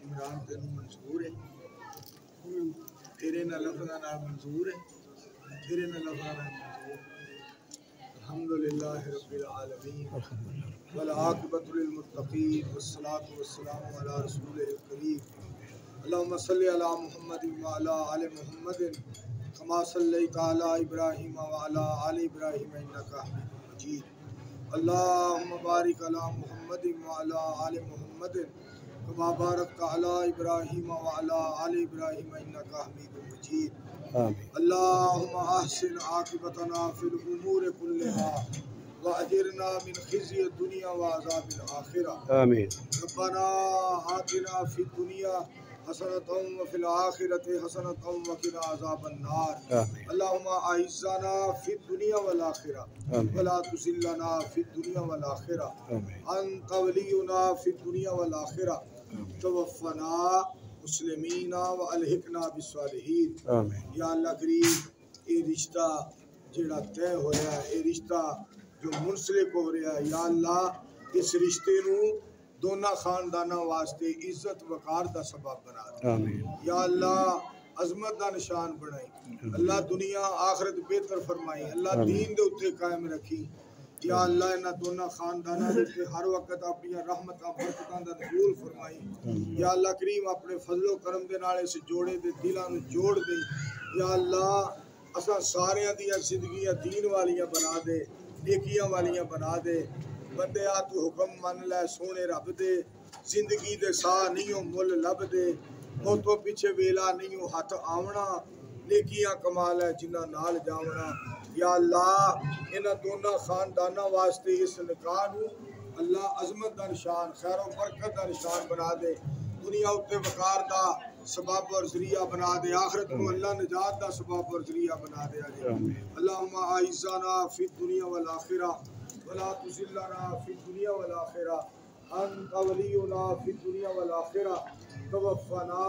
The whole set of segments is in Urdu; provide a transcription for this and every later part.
عمران تینوں منظور ہے تیرے نہ لفظاں نال منظور ہے تیرے نہ لفظاں نال منظور الحمدللہ رب العالمین والعاقبۃ للمتقین والصلاۃ والسلام علی رسولہ الکریم اللهم صل علی محمد وعلی آل محمد كما صلیت علی ابراہیم وعلی آل ابراہیم انک حمید مجید اللهم بارک علی محمد وعلی آل محمد كما باركت على إبراهيم وعلى آل إبراهيم إنك حميد مجيد اللهم أحسن عاقبتنا في الأمور كلها وأجرنا من خزي الدنيا وعذاب الآخرة آمين ربنا آتنا في الدنيا حسنة وفي الآخرة حسنة وقنا عذاب النار اللهم أعزنا في الدنيا والآخرة ولا تذلنا في الدنيا والآخرة أنت ولينا في الدنيا والآخرة توفنا مسلمین والحقنا بالصالحین یا اللہ کریم یہ رشتہ جڑا طے ہو رہا ہے یہ رشتہ جو منسلک ہو رہا ہے یا اللہ اس رشتے نو دونوں خاندانوں واسطے عزت وقار دا سبب بنا دے یا اللہ عظمت دا نشان بنائی اللہ دنیا آخرت بہتر فرمائی اللہ دین دے اتنے قائم رکھی یا اللہ انہاں دونوں خانداناں دے ہر وقت اپنی رحمتاں برکتاں دا نزول فرمائی یا اللہ کریم اپنے فضل و کرم دے نال اس جوڑے دے دلاں نوں جوڑ دے یا اللہ اساں ساریاں دیاں زندگیاں دین والیاں بنا دے نیکیاں والیاں بنا دے بندیا تو حکم من لے سونے رب دے زندگی دے ساہ نہیں ہو مل لب دے موتوں پیچھے ویلا نہیں ہو ہاتھ آونا نیکیاں کمال ہے جنہ نال جاونا یا اللہ انہاں دونوں خانداناں واسطے اس نکاح نوں اللہ عظمت دا نشان خیر و برکت دا نشان بنا دے دنیا اتے وقار دا سبب اور ذریعہ بنا دے آخرت کو اللہ نجات دا سبب اور ذریعہ بنا دے اللہم اعزنا فی الدنیا والآخرہ ولا تذلنا فی الدنیا والآخرہ انت ولینا فی الدنیا والآخرہ توفنا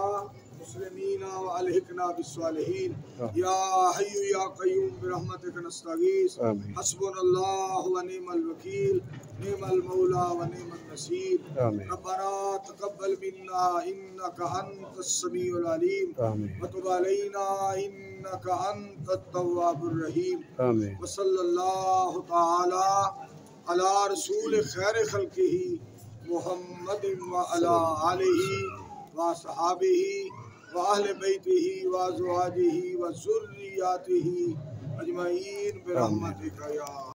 مسلمین والحقنا بالصالحین یا حی یا قیوم برحمتک نستغیث حسبنا اللہ ونعم الوکیل نعم المولا ونعم النصیر ربنا تقبل منا انک انت السمیع العلیم وتب علینا انک انت التواب الرحیم وصلی اللہ تعالی علی رسول خیر خلقہ محمد وعلی آلہ وصحابہ وأهل بيته وأزواجه وذرياته أجمعين برحمتك يا